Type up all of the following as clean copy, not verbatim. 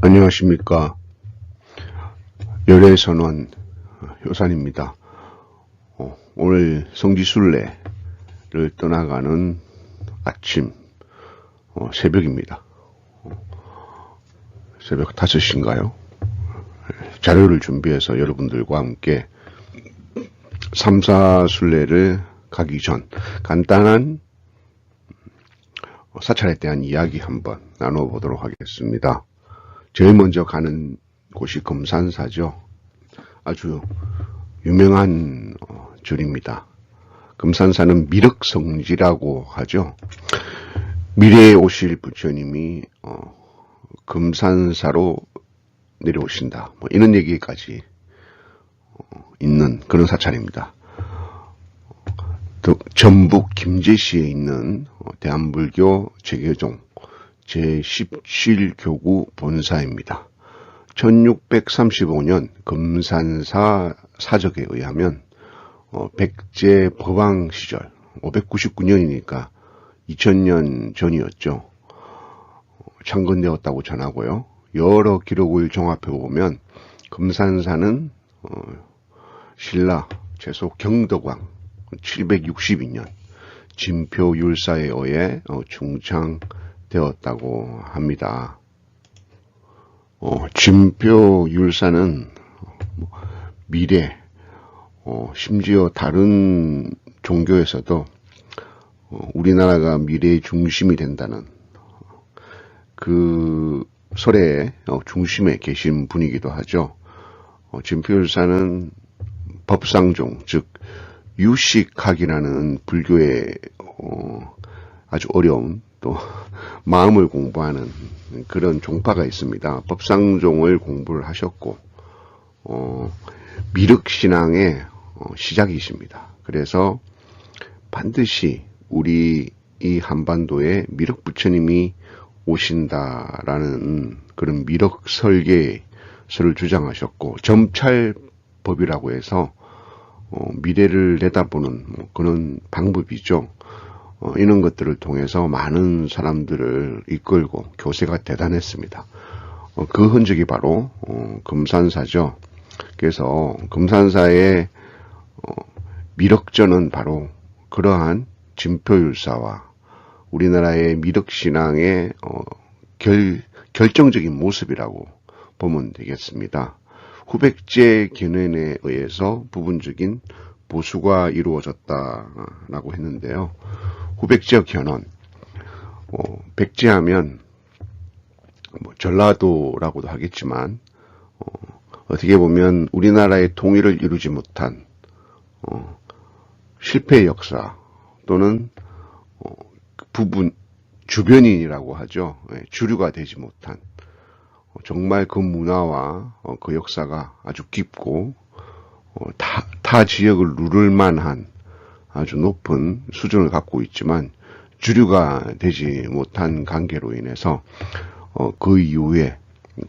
안녕하십니까. 열애선원 효산입니다. 오늘 성지순례를 떠나가는 아침 새벽입니다. 새벽 5시인가요? 자료를 준비해서 여러분들과 함께 3, 4순례를 가기 전 간단한 사찰에 대한 이야기 한번 나눠보도록 하겠습니다. 제일 먼저 가는 곳이 금산사죠. 아주 유명한 절입니다. 금산사는 미륵성지라고 하죠. 미래에 오실 부처님이 금산사로 내려오신다. 이런 얘기까지 있는 그런 사찰입니다. 전북 김제시에 있는 대한불교 재계종 제17교구 본사입니다. 1635년 금산사 사적에 의하면 백제 법왕 시절 599년이니까 2000년 전이었죠. 창건되었다고 전하고요. 여러 기록을 종합해 보면 금산사는 신라 제소 경덕왕 762년 진표율사에 의해 중창되었다고 합니다. 진표율사는 미래, 심지어 다른 종교에서도 우리나라가 미래의 중심이 된다는 그 설의 중심에 계신 분이기도 하죠. 진표율사는 법상종, 즉 유식학이라는 불교의 아주 어려운 또 마음을 공부하는 그런 종파가 있습니다. 법상종을 공부를 하셨고 미륵신앙의 시작이십니다. 그래서 반드시 우리 이 한반도에 미륵 부처님이 오신다라는 그런 미륵 설계를 주장하셨고 점찰법이라고 해서 미래를 내다보는 그런 방법이죠. 이런 것들을 통해서 많은 사람들을 이끌고 교세가 대단했습니다. 그 흔적이 바로 금산사죠. 그래서 금산사의 미륵전은 바로 그러한 진표율사와 우리나라의 미륵신앙의 결정적인 모습이라고 보면 되겠습니다. 후백제 견해에 의해서 부분적인 보수가 이루어졌다라고 했는데요. 후백제 견원, 백제하면 전라도라고도 하겠지만 어떻게 보면 우리나라의 통일을 이루지 못한 실패의 역사 또는 부분 주변인이라고 하죠. 주류가 되지 못한 정말 그 문화와 그 역사가 아주 깊고 타 지역을 누를 만한 아주 높은 수준을 갖고 있지만 주류가 되지 못한 관계로 인해서 그 이후에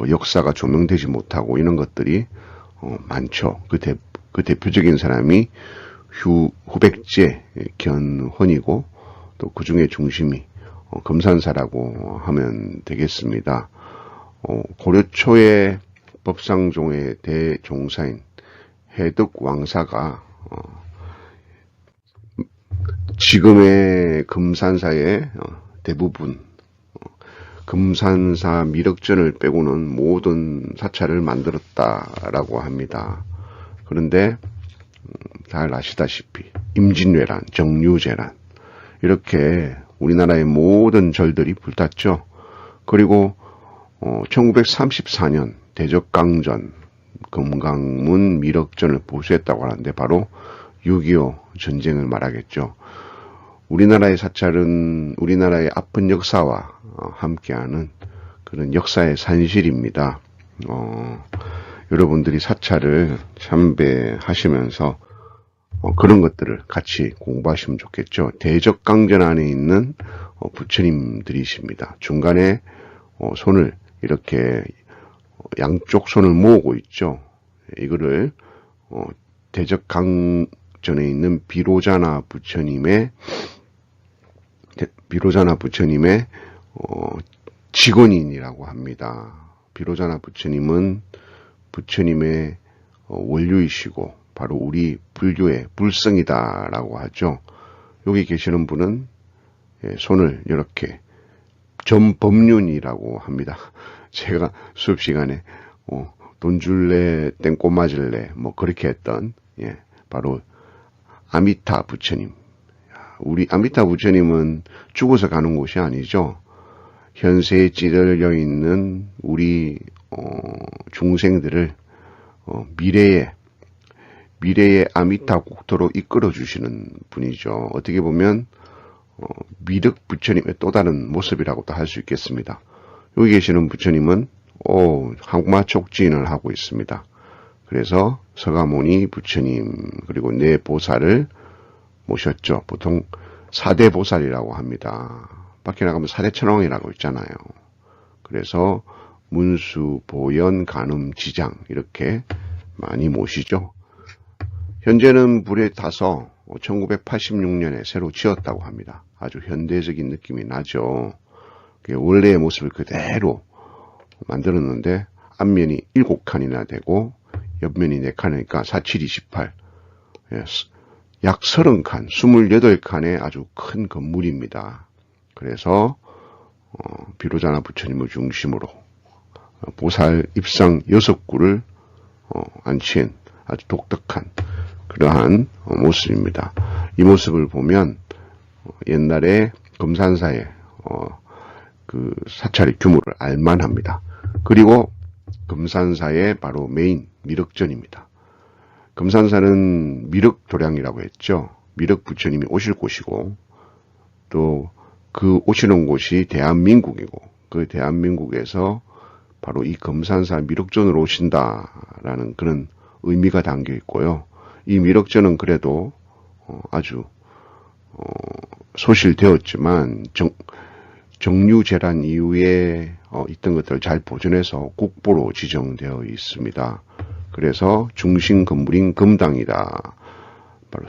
역사가 조명되지 못하고 이런 것들이 많죠. 그 대표적인 사람이 후백제 견훤이고 또 그 중에 중심이 금산사라고 하면 되겠습니다. 고려 초의 법상종의 대종사인 해덕왕사가 지금의 금산사의 대부분 금산사 미륵전을 빼고는 모든 사찰을 만들었다라고 합니다. 그런데 잘 아시다시피 임진왜란, 정유재란 이렇게 우리나라의 모든 절들이 불탔죠. 그리고 1934년 대적강전 금강문 미륵전을 보수했다고 하는데 바로 6.25 전쟁을 말하겠죠. 우리나라의 사찰은 우리나라의 아픈 역사와 함께하는 그런 역사의 산실입니다. 여러분들이 사찰을 참배하시면서 그런 것들을 같이 공부하시면 좋겠죠. 대적강전 안에 있는 부처님들이십니다. 중간에 손을 이렇게 양쪽 손을 모으고 있죠. 이거를 대적강전에 있는 비로자나 부처님의 직원인이라고 합니다. 비로자나 부처님은 부처님의 원류이시고 바로 우리 불교의 불성이다라고 하죠. 여기 계시는 분은 손을 이렇게 전법륜이라고 합니다. 제가 수업 시간에 돈 줄래 땡꼬 맞을래 뭐 그렇게 했던 바로 아미타 부처님. 우리 아미타 부처님은 죽어서 가는 곳이 아니죠. 현세에 찌들려 있는 우리 중생들을 미래의 아미타 국토로 이끌어 주시는 분이죠. 어떻게 보면 미륵 부처님의 또 다른 모습이라고도 할 수 있겠습니다. 여기 계시는 부처님은 항마 촉진을 하고 있습니다. 그래서 서가모니 부처님 그리고 네 보살을 모셨죠. 보통 4대 보살이라고 합니다. 밖에 나가면 4대 천왕이라고 있잖아요. 그래서 문수, 보현, 간음, 지장 이렇게 많이 모시죠. 현재는 불에 타서 1986년에 새로 지었다고 합니다. 아주 현대적인 느낌이 나죠. 원래의 모습을 그대로 만들었는데 앞면이 7칸이나 되고 옆면이 4칸이니까 4728. 약 30칸, 28칸의 아주 큰 건물입니다. 그래서 비로자나 부처님을 중심으로 보살 입상 6구를 안치한 아주 독특한 그러한 모습입니다. 이 모습을 보면 옛날에 금산사의 그 사찰의 규모를 알만합니다. 그리고 금산사의 바로 메인 미륵전입니다. 금산사는 미륵도량이라고 했죠. 미륵 부처님이 오실 곳이고 또 그 오시는 곳이 대한민국이고 그 대한민국에서 바로 이 금산사 미륵전으로 오신다라는 그런 의미가 담겨 있고요. 이 미륵전은 그래도 아주 소실되었지만 정류재란 이후에 있던 것들을 잘 보존해서 국보로 지정되어 있습니다. 그래서 중심 건물인 금당이다. 바로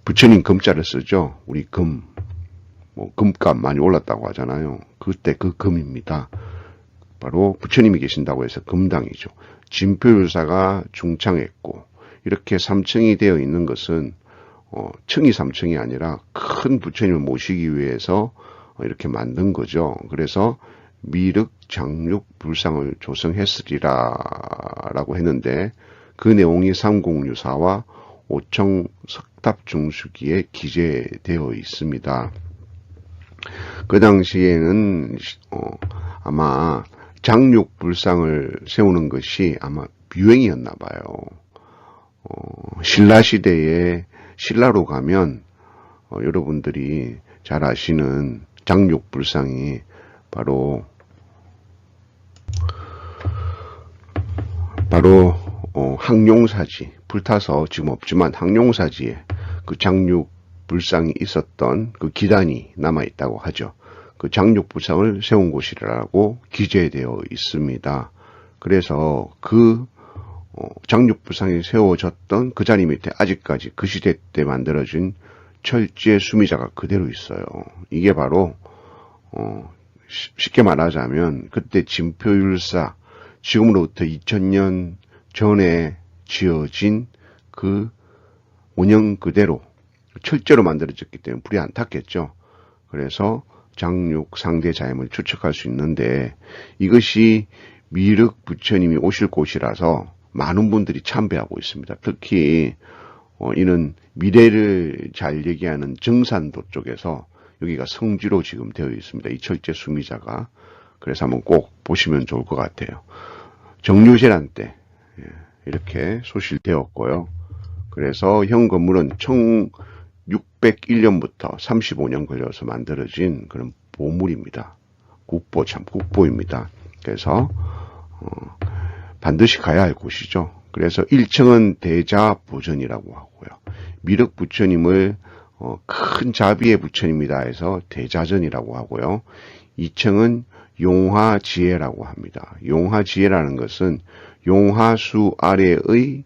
부처님 금자를 쓰죠. 우리 금, 금값 많이 올랐다고 하잖아요. 그때 그 금입니다. 바로 부처님이 계신다고 해서 금당이죠. 진표율사가 중창했고 이렇게 3층이 되어 있는 것은 층이 3층이 아니라 큰 부처님을 모시기 위해서 이렇게 만든 거죠. 그래서 미륵, 장육, 불상을 조성했으리라 라고 했는데 그 내용이 삼공유사와 오청 석탑중수기에 기재되어 있습니다. 그 당시에는 아마 장육 불상을 세우는 것이 아마 유행이었나 봐요. 신라 시대에 신라로 가면 여러분들이 잘 아시는 장육 불상이 바로 항룡사지, 불타서 지금 없지만 항룡사지에 그 장육 불상이 있었던 그 기단이 남아있다고 하죠. 그 장육 불상을 세운 곳이라고 기재되어 있습니다. 그래서 그 장육 불상이 세워졌던 그 자리 밑에 아직까지 그 시대 때 만들어진 철제 수미자가 그대로 있어요. 이게 바로 쉽게 말하자면 그때 진표율사 지금으로부터 2000년 전에 지어진 그 원형 그대로 철제로 만들어졌기 때문에 불이 안 탔겠죠. 그래서 장육 상대 자임을 추측할 수 있는데 이것이 미륵 부처님이 오실 곳이라서 많은 분들이 참배하고 있습니다. 특히 이는 미래를 잘 얘기하는 정산도 쪽에서 여기가 성지로 지금 되어 있습니다. 이 철제 수미자가. 그래서 한번 꼭 보시면 좋을 것 같아요. 정류재란 때 이렇게 소실되었고요. 그래서 현 건물은 1601년부터 35년 걸려서 만들어진 그런 보물입니다. 국보, 참 국보입니다. 그래서 반드시 가야 할 곳이죠. 그래서 1층은 대자보전이라고 하고요. 미륵 부처님을 큰 자비의 부처님이다 해서 대자전이라고 하고요. 2층은 용화지혜라고 합니다. 용화지혜라는 것은 용화수 아래의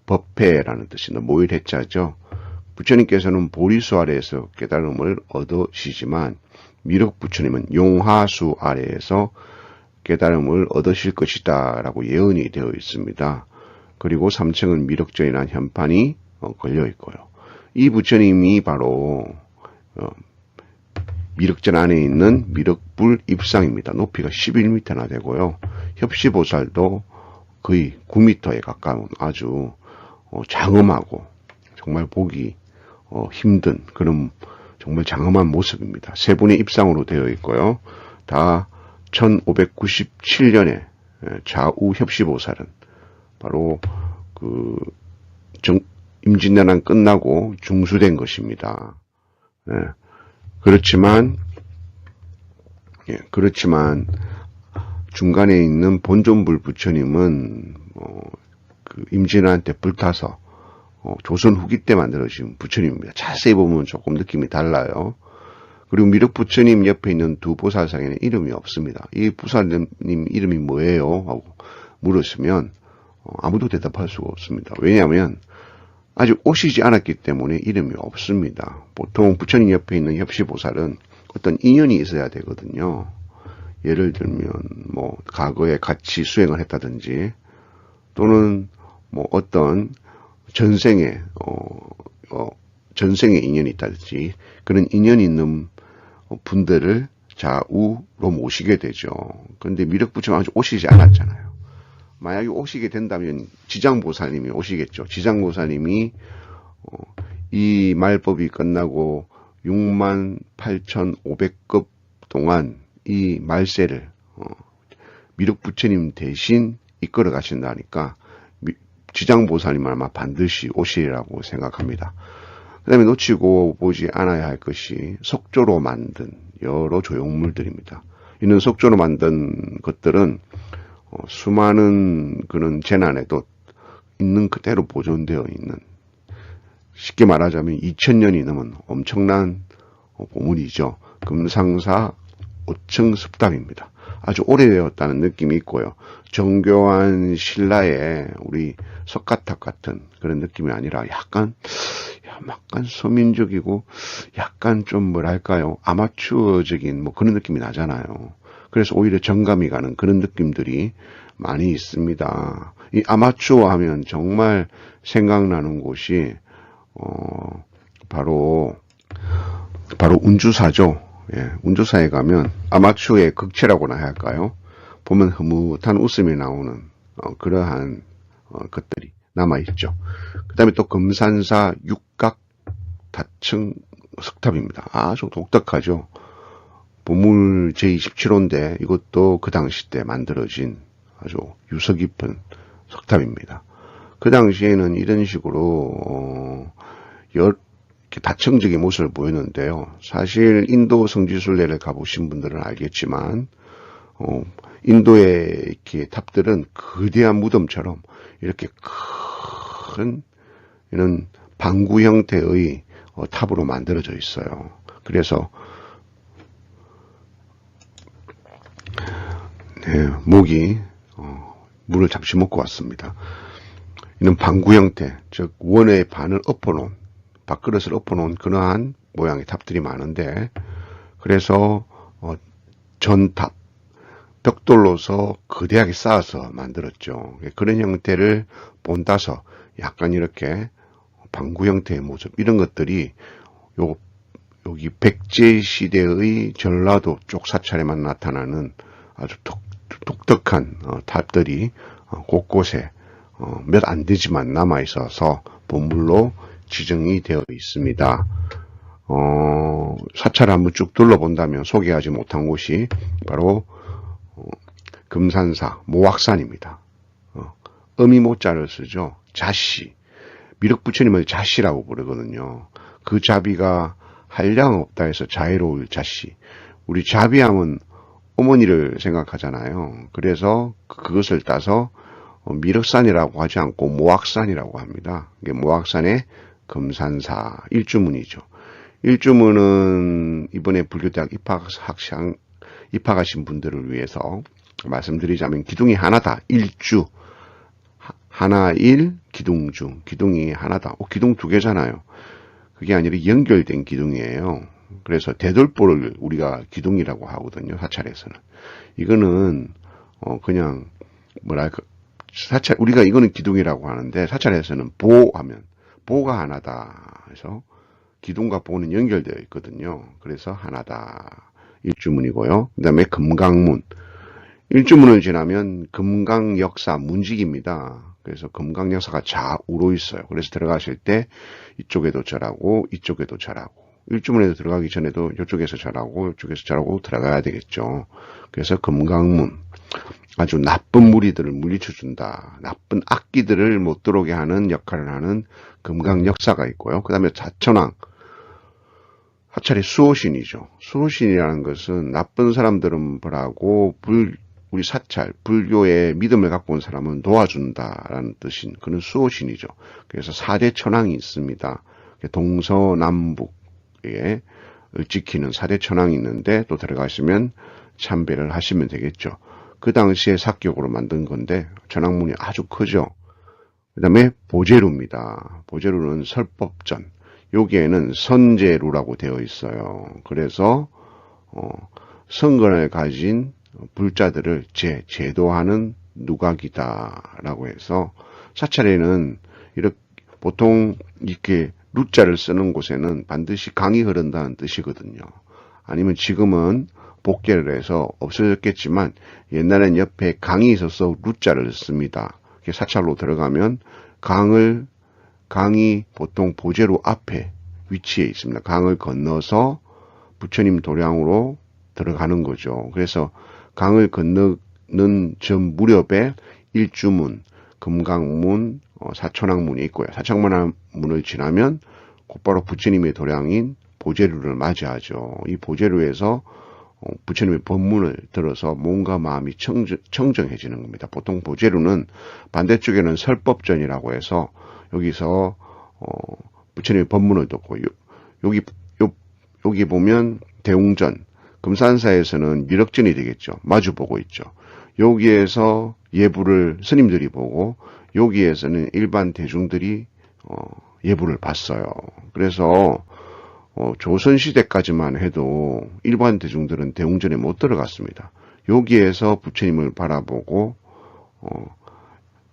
법회라는 뜻입니다. 모일해자죠. 부처님께서는 보리수 아래에서 깨달음을 얻으시지만 미륵 부처님은 용화수 아래에서 깨달음을 얻으실 것이다 라고 예언이 되어 있습니다. 그리고 3층은 미륵전이라는 현판이 걸려 있고요. 이 부처님이 바로 미륵전 안에 있는 미륵불 입상입니다. 높이가 11m나 되고요. 협시보살도 거의 9m에 가까운 아주 장엄하고 정말 보기 힘든 그런 정말 장엄한 모습입니다. 세 분의 입상으로 되어 있고요. 다 1597년에 좌우 협시보살은 바로 그 임진왜란 끝나고 중수된 것입니다. 그렇지만 중간에 있는 본존불 부처님은 그 임진왜란 때 불타서 조선 후기 때 만들어진 부처님입니다. 자세히 보면 조금 느낌이 달라요. 그리고 미륵 부처님 옆에 있는 두 보살상에는 이름이 없습니다. 이 보살님 이름이 뭐예요? 하고 물었으면 아무도 대답할 수가 없습니다. 왜냐하면 아직 오시지 않았기 때문에 이름이 없습니다. 보통 부처님 옆에 있는 협시보살은 어떤 인연이 있어야 되거든요. 예를 들면 뭐 과거에 같이 수행을 했다든지 또는 뭐 어떤 전생에 인연이 있다든지 그런 인연이 있는 분들을 좌우로 모시게 되죠. 그런데 미륵부처는 아직 오시지 않았잖아요. 만약에 오시게 된다면 지장보살님이 오시겠죠. 지장보살님이 이 말법이 끝나고 68,500급 동안 이 말세를 미륵부처님 대신 이끌어 가신다니까 지장보살님은 아마 반드시 오시리라고 생각합니다. 그 다음에 놓치고 보지 않아야 할 것이 석조로 만든 여러 조형물들입니다. 이는 석조로 만든 것들은 수많은 그런 재난에도 있는 그대로 보존되어 있는, 쉽게 말하자면 2000년이 넘은 엄청난 보물이죠. 금상사 5층 습답입니다. 아주 오래되었다는 느낌이 있고요. 정교한 신라의 우리 석가탑 같은 그런 느낌이 아니라 약간 서민적이고 약간 좀 뭐랄까요, 아마추어적인 뭐 그런 느낌이 나잖아요. 그래서 오히려 정감이 가는 그런 느낌들이 많이 있습니다. 이 아마추어 하면 정말 생각나는 곳이 바로 운주사죠. 예, 운주사에 가면 아마추어의 극치라고나 해야 할까요? 보면 흐뭇한 웃음이 나오는 그러한 것들이 남아있죠. 그 다음에 또 금산사 육각 다층 석탑입니다. 아주 독특하죠. 보물 제27호인데 이것도 그 당시 때 만들어진 아주 유서 깊은 석탑입니다. 그 당시에는 이런 식으로 이렇게 다층적인 모습을 보였는데요. 사실 인도 성지순례를 가보신 분들은 알겠지만 인도의 이렇게 탑들은 거대한 무덤처럼 이렇게 큰 이런 방구 형태의 탑으로 만들어져 있어요. 그래서 목이 물을 잠시 먹고 왔습니다. 이는 방구 형태, 즉 원의 반을 엎어놓은, 밥그릇을 엎어놓은 그러한 모양의 탑들이 많은데, 그래서 전탑, 벽돌로서 거대하게 쌓아서 만들었죠. 그런 형태를 본따서 약간 이렇게 방구 형태의 모습, 이런 것들이 여기 백제 시대의 전라도 쪽 사찰에만 나타나는 아주 독특한 탑들이 곳곳에 몇 안 되지만 남아 있어서 보물로 지정이 되어 있습니다. 사찰을 한번 쭉 둘러본다면 소개하지 못한 곳이 바로 금산사 모악산입니다. 어미모자를 쓰죠. 자씨, 미륵부처님을 자씨라고 부르거든요. 그 자비가 한량 없다 해서 자애로울 자씨. 우리 자비하면 어머니를 생각하잖아요. 그래서 그것을 따서 미륵산이라고 하지 않고 모악산이라고 합니다. 이게 모악산의 금산사 일주문이죠. 일주문은 이번에 불교대학 입학하신 분들을 위해서 말씀드리자면 기둥이 하나다. 일주. 하나일 기둥중. 기둥이 하나다. 기둥 두 개잖아요. 그게 아니라 연결된 기둥이에요. 그래서 대돌보를 우리가 기둥이라고 하거든요. 사찰에서는. 이거는 그냥 뭐랄까 사찰 우리가 이거는 기둥이라고 하는데 사찰에서는 보하면 보가 하나다. 그래서 기둥과 보는 연결되어 있거든요. 그래서 하나다. 일주문이고요. 그 다음에 금강문. 일주문을 지나면 금강역사 문직입니다. 그래서 금강역사가 좌우로 있어요. 그래서 들어가실 때 이쪽에도 절하고 이쪽에도 절하고 일주문에도 들어가기 전에도 이쪽에서 절하고 이쪽에서 절하고 들어가야 되겠죠. 그래서 금강문. 아주 나쁜 무리들을 물리쳐준다. 나쁜 악기들을 못 들어오게 하는 역할을 하는 금강역사가 있고요. 그 다음에 사천왕. 사찰의 수호신이죠. 수호신이라는 것은 나쁜 사람들은 벌하고 우리 사찰, 불교의 믿음을 갖고 온 사람은 도와준다라는 뜻인 그런 수호신이죠. 그래서 4대 천왕이 있습니다. 동서남북에 지키는 4대 천왕이 있는데 또 들어가시면 참배를 하시면 되겠죠. 그 당시에 사격으로 만든 건데 천왕문이 아주 크죠. 그 다음에 보제루입니다. 보제루는 설법전. 여기에는 선제루라고 되어 있어요. 그래서 선권을 가진 불자들을 제도하는 누각이다라고 해서 사찰에는 이렇게 보통 이렇게 루자를 쓰는 곳에는 반드시 강이 흐른다는 뜻이거든요. 아니면 지금은 복개를 해서 없어졌겠지만 옛날엔 옆에 강이 있어서 루자를 씁니다. 사찰로 들어가면 강이 보통 보제루 앞에 위치해 있습니다. 강을 건너서 부처님 도량으로 들어가는 거죠. 그래서 강을 건너는 전 무렵에 일주문, 금강문, 사천왕문이 있고요. 사천왕문을 지나면 곧바로 부처님의 도량인 보제루를 맞이하죠. 이 보제루에서 부처님의 법문을 들어서 몸과 마음이 청정해지는 겁니다. 보통 보제루는 반대쪽에는 설법전이라고 해서 여기서 부처님의 법문을 듣고 여기 보면 대웅전, 금산사에서는 미륵전이 되겠죠. 마주보고 있죠. 여기에서 예불을 스님들이 보고 여기에서는 일반 대중들이 예불을 봤어요. 그래서 조선시대까지만 해도 일반 대중들은 대웅전에 못 들어갔습니다. 여기에서 부처님을 바라보고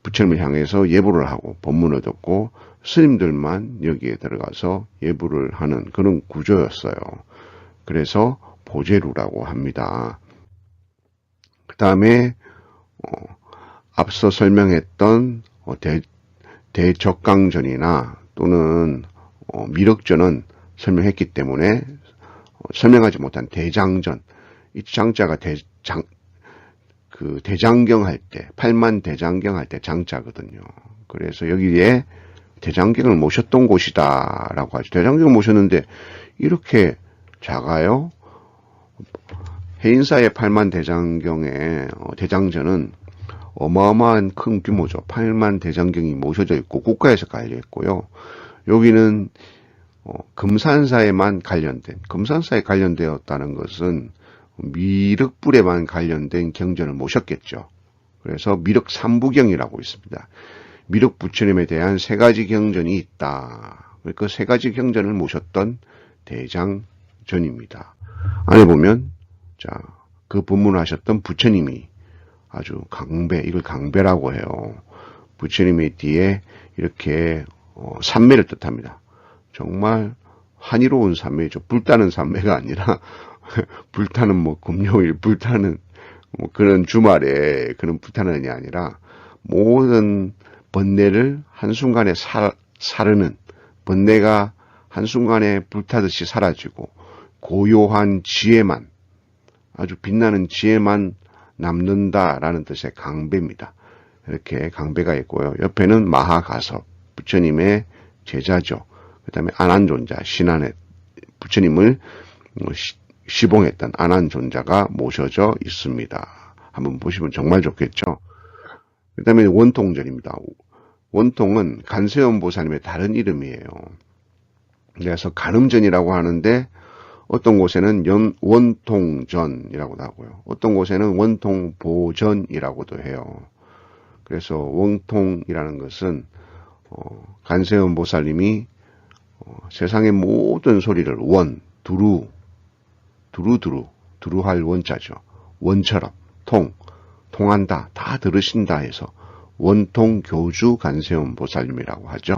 부처님을 향해서 예불을 하고 법문을 듣고 스님들만 여기에 들어가서 예불을 하는 그런 구조였어요. 그래서 보제루라고 합니다. 그 다음에 앞서 설명했던 대적강전이나 또는 미륵전은 설명했기 때문에 설명하지 못한 대장전, 이 장자가 대장경 할 때, 팔만 대장경 할 때 장자거든요. 그래서 여기에 대장경을 모셨던 곳이다라고 하죠. 대장경을 모셨는데 이렇게 작아요? 해인사의 팔만 대장경의 대장전은 어마어마한 큰 규모죠. 팔만 대장경이 모셔져 있고 국가에서 깔려 있고요. 여기는 금산사에만 금산사에 관련되었다는 것은 미륵불에만 관련된 경전을 모셨겠죠. 그래서 미륵 삼부경이라고 있습니다. 미륵 부처님에 대한 세 가지 경전이 있다. 그 세 가지 경전을 모셨던 대장전입니다. 안에 보면 그 법문하셨던 부처님이 아주 이걸 강배라고 해요. 부처님의 뒤에 이렇게 삼매를 뜻합니다. 정말 환희로운 삼매죠. 불타는 삼매가 아니라 불타는 금요일 불타는 그런 주말에 그런 불타는이 아니라 모든 번뇌를 한순간에 사르는 번뇌가 한순간에 불타듯이 사라지고 고요한 지혜만 아주 빛나는 지혜만 남는다라는 뜻의 강배입니다. 이렇게 강배가 있고요. 옆에는 마하가섭 부처님의 제자죠. 그 다음에 안한존자 신안의 부처님을 시봉했던 안한존자가 모셔져 있습니다. 한번 보시면 정말 좋겠죠. 그 다음에 원통전입니다. 원통은 간세음보살님의 다른 이름이에요. 그래서 간음전이라고 하는데 어떤 곳에는 원통전이라고도 하고요. 어떤 곳에는 원통보전이라고도 해요. 그래서 원통이라는 것은 간세음보살님이 세상의 모든 소리를 두루할 원자죠. 원처럼 통한다, 다 들으신다 해서 원통 교주 간세음 보살님이라고 하죠.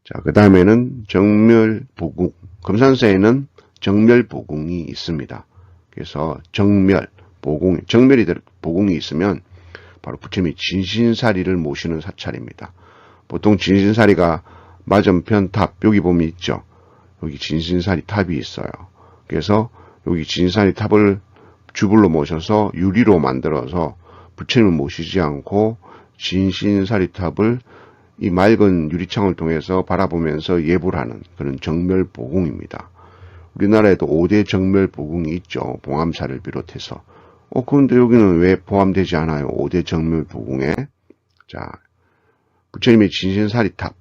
자, 그 다음에는 정멸보궁. 금산사에는 정멸보궁이 있습니다. 그래서 보궁이 있으면 바로 부처님이 진신사리를 모시는 사찰입니다. 보통 진신사리가 맞은편 탑, 여기 보면 있죠. 여기 진신사리 탑이 있어요. 그래서 여기 진신사리 탑을 주불로 모셔서 유리로 만들어서 부처님을 모시지 않고 진신사리 탑을 이 맑은 유리창을 통해서 바라보면서 예불 하는 그런 정멸보궁입니다. 우리나라에도 5대 정멸보궁이 있죠. 봉암사를 비롯해서. 그런데 여기는 왜 포함되지 않아요? 5대 정멸보궁에. 자, 부처님의 진신사리탑.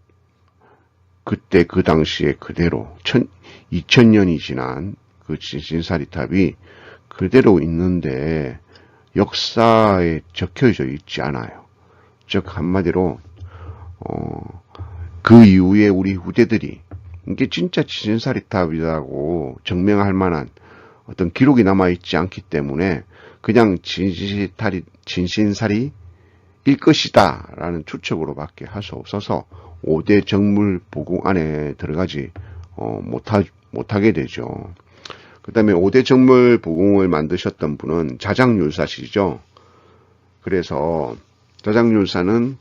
그때 그 당시에 그대로 2000년이 지난 그 진신사리탑이 그대로 있는데 역사에 적혀져 있지 않아요. 즉 한마디로 그 이후에 우리 후대들이 이게 진짜 진신사리탑이라고 증명할 만한 어떤 기록이 남아있지 않기 때문에 그냥 진신사리일 것이다 라는 추측으로밖에 할 수 없어서 5대 정물보궁 안에 들어가지 못하게 되죠. 그 다음에 5대 정물보궁을 만드셨던 분은 자장율사시죠. 그래서 자장율사는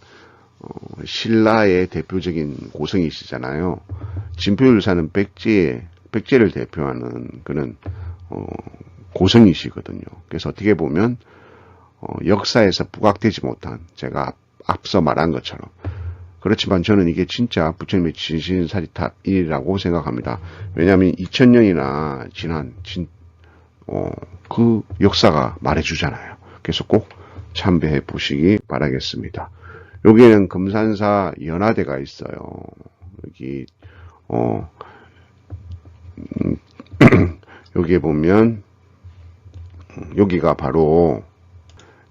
신라의 대표적인 고성이시잖아요. 진표율사는 백제를 대표하는 그런 고성이시거든요. 그래서 어떻게 보면 역사에서 부각되지 못한, 제가 앞서 말한 것처럼, 그렇지만 저는 이게 진짜 부처님의 진신사리탑이라고 생각합니다. 왜냐하면 2000년이나 지난 그 역사가 말해주잖아요. 그래서 꼭 참배해 보시기 바라겠습니다. 여기에는 금산사 연화대가 있어요. 여기 여기에 보면 여기가 바로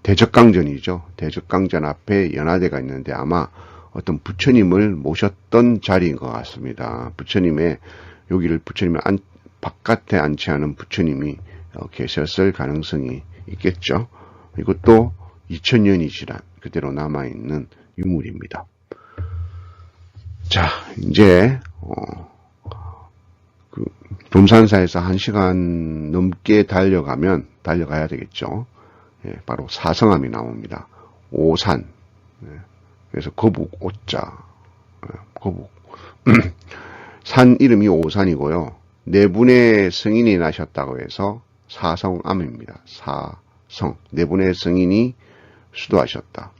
대적강전이죠. 대적강전 앞에 연화대가 있는데 아마 어떤 부처님을 모셨던 자리인 것 같습니다. 부처님의 여기를 부처님의 바깥에 안치하는 부처님이 계셨을 가능성이 있겠죠. 이것도 2000년이 지난 그대로 남아있는 유물입니다. 자, 이제 금산사에서 1시간 넘게 달려가야 되겠죠. 예, 바로 사성암이 나옵니다. 오산. 예, 그래서 거북 오자. 예, 거북. 산 이름이 오산이고요. 네 분의 승인이 나셨다고 해서 사성암입니다. 사성. 네 분의 승인이 수도하셨다.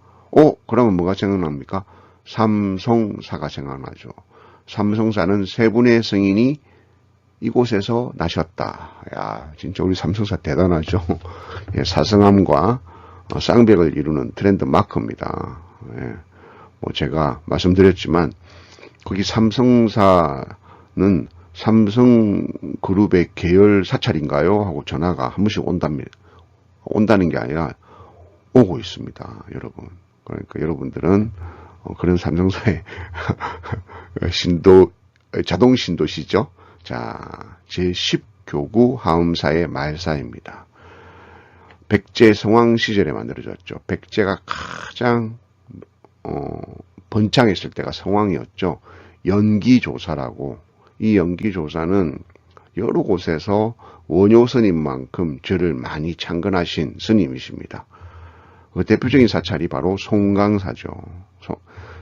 그러면 뭐가 생각납니까? 삼성사가 생각나죠. 삼성사는 세 분의 승인이 이곳에서 나셨다. 야, 진짜 우리 삼성사 대단하죠. 예, 사성암과 쌍벽을 이루는 트렌드 마크입니다. 예, 제가 말씀드렸지만 거기 삼성사는 삼성그룹의 계열 사찰인가요? 하고 전화가 한 번씩 온다는 게 아니라 오고 있습니다, 여러분. 그러니까 여러분들은 그런 삼성사의 자동 신도시죠. 자, 제10교구 하음사의 말사입니다. 백제 성왕 시절에 만들어졌죠. 백제가 가장 번창했을 때가 성왕이었죠. 연기조사라고. 이 연기조사는 여러 곳에서 원효 스님만큼 절을 많이 창건하신 스님이십니다. 그 대표적인 사찰이 바로 송강사죠.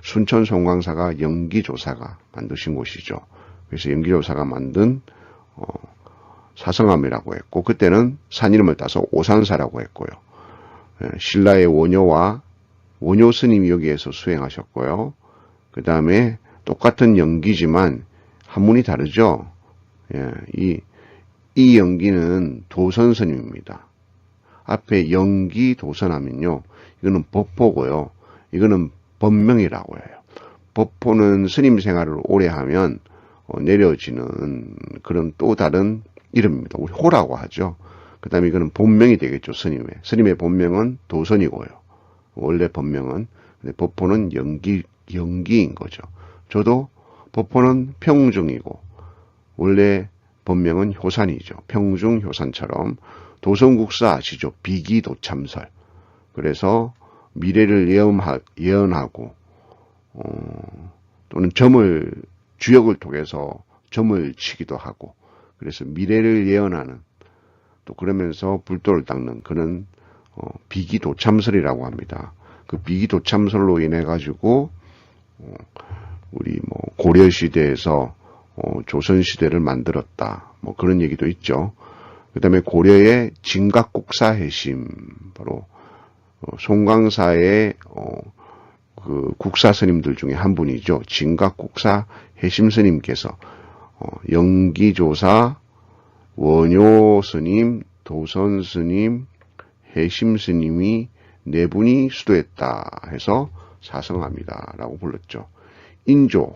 순천 송강사가 연기조사가 만드신 곳이죠. 그래서 연기조사가 만든 사성암이라고 했고, 그때는 산 이름을 따서 오산사라고 했고요. 신라의 원효 스님이 여기에서 수행하셨고요. 그 다음에 똑같은 연기지만 한문이 다르죠. 이 연기는 도선 스님입니다. 앞에 연기 도선하면요, 이거는 법포고요. 이거는 법명이라고 해요. 법포는 스님 생활을 오래 하면 내려지는 그런 또 다른 이름입니다. 우리 호라고 하죠. 그 다음에 이거는 본명이 되겠죠. 스님의 본명은 도선이고요. 원래 본명은. 근데 법포는 연기인 거죠. 저도 법포는 평중이고 원래 본명은 효산이죠. 평중 효산처럼 도성국사 아시죠? 비기도참설. 그래서 미래를 예언하고 또는 주역을 통해서 점을 치기도 하고, 그래서 미래를 예언하는, 또 그러면서 불도를 닦는 그런 비기도참설이라고 합니다. 그 비기도참설로 인해 가지고 우리 고려 시대에서 조선 시대를 만들었다, 그런 얘기도 있죠. 그 다음에 고려의 진각국사 해심, 바로 송광사의 그 국사 스님들 중에 한 분이죠. 진각국사 해심 스님께서 영기조사, 원효 스님, 도선 스님, 해심 스님이 네 분이 수도했다 해서 사성합니다라고 불렀죠. 인조,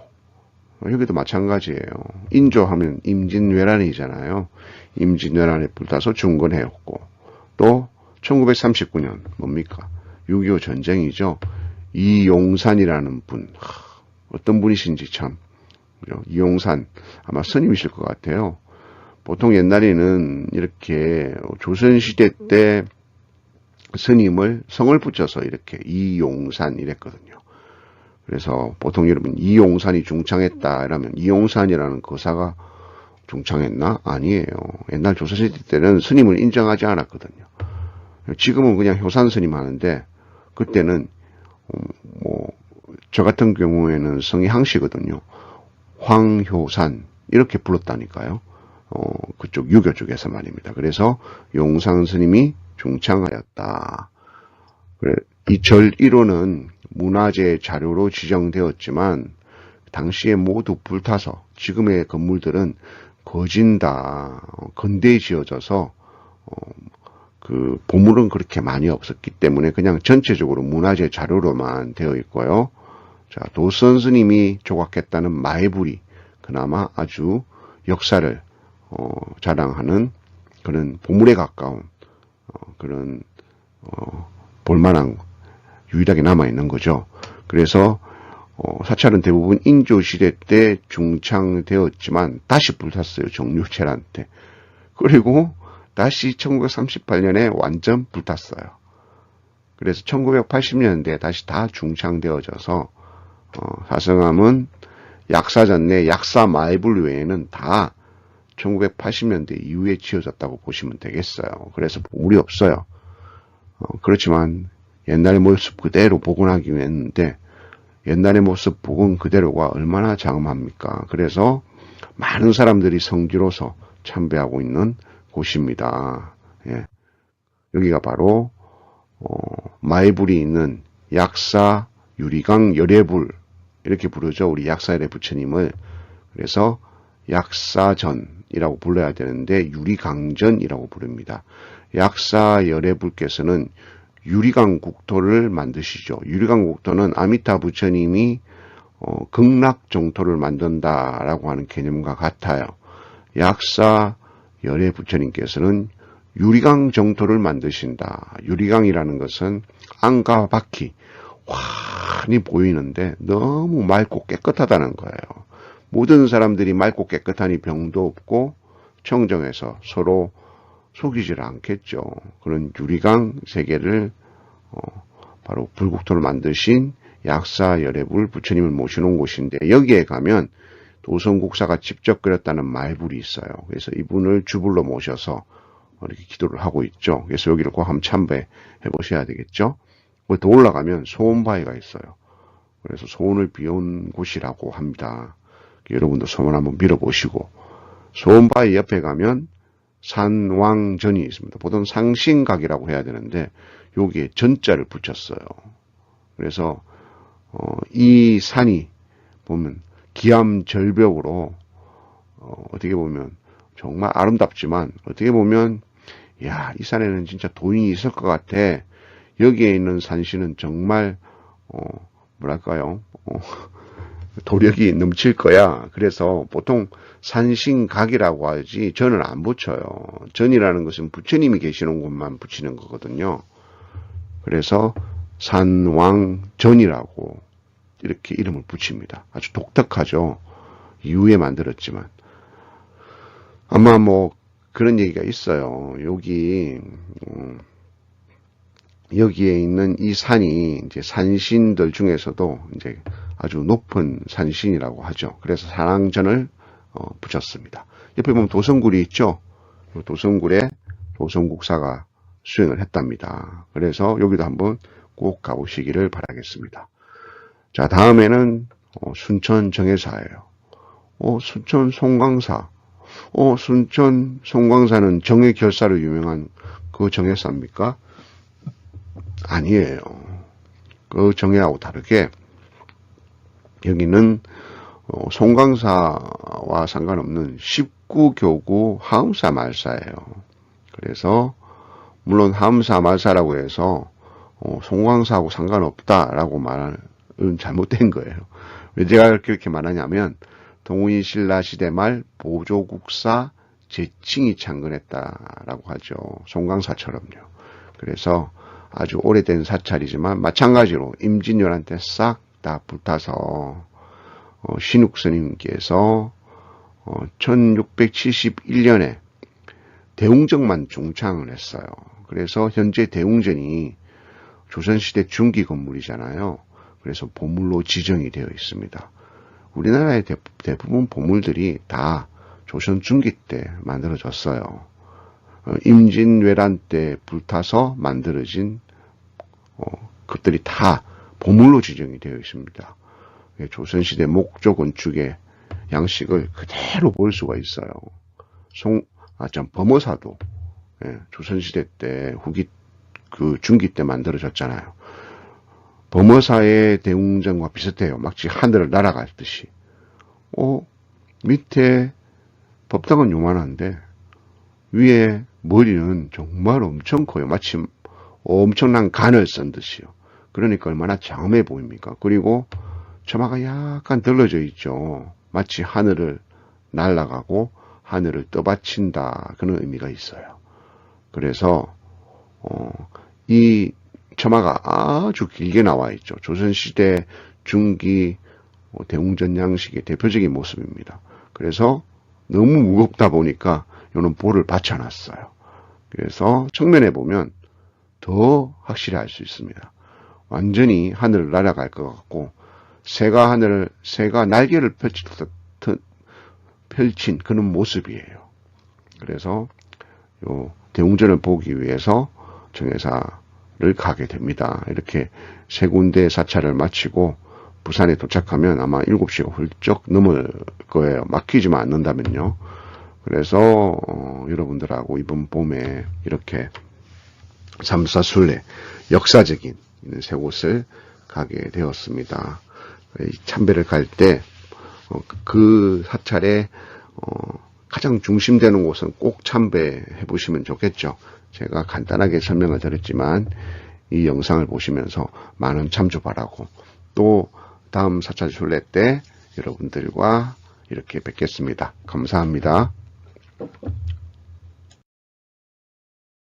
여기도 마찬가지예요. 인조하면 임진왜란이잖아요. 임진왜란에 불타서 중건해였고, 또 1939년 뭡니까? 6.25 전쟁이죠. 이용산이라는 분, 어떤 분이신지 참, 이용산 아마 스님이실 것 같아요. 보통 옛날에는 이렇게 조선시대 때 스님을 성을 붙여서 이렇게 이용산 이랬거든요. 그래서 보통 여러분 이용산이 중창했다 이러면 이용산이라는 거사가 중창했나? 아니에요. 옛날 조선시대 때는 스님을 인정하지 않았거든요. 지금은 그냥 효산 스님 하는데, 그때는 저 같은 경우에는 성이 항씨거든요. 황효산 이렇게 불렀다니까요. 그쪽 유교 쪽에서 말입니다. 그래서 용산 스님이 중창하였다. 그래, 이 절 1호는 문화재 자료로 지정되었지만 당시에 모두 불타서 지금의 건물들은 거진 다 근대에 지어져서 그 보물은 그렇게 많이 없었기 때문에 그냥 전체적으로 문화재 자료로만 되어 있고요. 자, 도선 스님이 조각했다는 마애불이 그나마 아주 역사를 자랑하는 그런 보물에 가까운 그런 볼만한 유일하게 남아있는 거죠. 그래서 사찰은 대부분 인조시대 때 중창되었지만 다시 불탔어요. 정유체란 때. 그리고 다시 1938년에 완전 불탔어요. 그래서 1980년대에 다시 다 중창되어져서 사성함은 약사전내 약사 마애불 외에는 다 1980년대 이후에 지어졌다고 보시면 되겠어요. 그래서 보물이 없어요. 그렇지만 옛날의 모습 그대로 복원하기 했는데 옛날의 모습 복원 그대로가 얼마나 장엄합니까? 그래서 많은 사람들이 성지로서 참배하고 있는 곳입니다. 예. 여기가 바로 마애불이 있는 약사 유리강 열애불 이렇게 부르죠. 우리 약사열애 부처님을. 그래서 약사전이라고 불러야 되는데 유리강전이라고 부릅니다. 약사열애불께서는 유리강 국토를 만드시죠. 유리강 국토는 아미타 부처님이 극락정토를 만든다라고 하는 개념과 같아요. 약사열애 부처님께서는 유리강 정토를 만드신다. 유리강이라는 것은 안과 밖이 환히 보이는데 너무 맑고 깨끗하다는 거예요. 모든 사람들이 맑고 깨끗하니 병도 없고 청정해서 서로 속이질 않겠죠. 그런 유리강 세계를 바로 불국토를 만드신 약사열애불 부처님을 모시는 곳인데 여기에 가면 도성국사가 직접 그렸다는 마애불이 있어요. 그래서 이분을 주불로 모셔서 이렇게 기도를 하고 있죠. 그래서 여기를 꼭 한번 참배해 보셔야 되겠죠. 더 올라가면 소원바위가 있어요. 그래서 소원을 비운 곳이라고 합니다. 여러분도 소원 한번 빌어보시고 소원바위 옆에 가면 산왕전이 있습니다. 보통 상신각이라고 해야 되는데 여기에 전자를 붙였어요. 그래서 이 산이 보면 기암절벽으로 어떻게 보면 정말 아름답지만 어떻게 보면 야, 이 산에는 진짜 도인이 있을 것 같아. 여기에 있는 산신은 정말 뭐랄까요? 도력이 넘칠 거야. 그래서 보통 산신각이라고 하지 전을 안 붙여요. 전이라는 것은 부처님이 계시는 곳만 붙이는 거거든요. 그래서 산왕전이라고 이렇게 이름을 붙입니다. 아주 독특하죠. 이후에 만들었지만 아마 뭐 그런 얘기가 있어요. 여기 여기에 있는 이 산이 이제 산신들 중에서도 이제 아주 높은 산신이라고 하죠. 그래서 산왕전을 붙였습니다. 옆에 보면 도성굴이 있죠. 도성굴에 도성국사가 수행을 했답니다. 그래서 여기도 한번 꼭 가보시기를 바라겠습니다. 자, 다음에는 순천 정해사예요. 순천 송광사. 순천 송광사는 정해 결사로 유명한 그 정해사입니까? 아니에요. 그 정해하고 다르게 여기는 송광사와 상관없는 19교구 하음사 말사예요. 그래서 물론 하음사 말사라고 해서 송광사하고 상관없다라고 말하는 잘못된 거예요. 왜 제가 그렇게 말하냐면 동의 신라 시대 말 보조국사 제칭이 창건했다라고 하죠. 송광사처럼요. 그래서 아주 오래된 사찰이지만 마찬가지로 임진왜란 때 싹 다 불타서 신욱 스님께서 1671년에 대웅정만 중창을 했어요. 그래서 현재 대웅전이 조선시대 중기 건물이잖아요. 그래서 보물로 지정이 되어 있습니다. 우리나라의 대부분 보물들이 다 조선 중기 때 만들어졌어요. 임진왜란 때 불타서 만들어진 것들이 다 보물로 지정이 되어 있습니다. 조선시대 목조 건축의 양식을 그대로 볼 수가 있어요. 범어사도 조선시대 때 중기 때 만들어졌잖아요. 범어사의 대웅전과 비슷해요. 마치 하늘을 날아갔듯이. 밑에 법당은 요만한데 위에 머리는 정말 엄청 커요. 마치 엄청난 간을 쓴 듯이요. 그러니까 얼마나 장엄해 보입니까? 그리고 처마가 약간 들러져 있죠. 마치 하늘을 날아가고 하늘을 떠받친다. 그런 의미가 있어요. 그래서 이 처마가 아주 길게 나와 있죠. 조선시대 중기 대웅전 양식의 대표적인 모습입니다. 그래서 너무 무겁다 보니까 이는 볼을 받쳐놨어요. 그래서 측면에 보면 더 확실히 알 수 있습니다. 완전히 하늘을 날아갈 것 같고 새가 날개를 펼친 그런 모습이에요. 그래서 요 대웅전을 보기 위해서 정해사를 가게 됩니다. 이렇게 세 군데 사찰을 마치고 부산에 도착하면 아마 7시가 훌쩍 넘을 거예요. 막히지만 않는다면요. 그래서 여러분들하고 이번 봄에 이렇게 삼사순례 역사적인 세 곳을 가게 되었습니다. 참배를 갈 때 그 사찰에 가장 중심되는 곳은 꼭 참배해 보시면 좋겠죠. 제가 간단하게 설명을 드렸지만 이 영상을 보시면서 많은 참조 바라고 또 다음 사찰 순례 때 여러분들과 이렇게 뵙겠습니다. 감사합니다.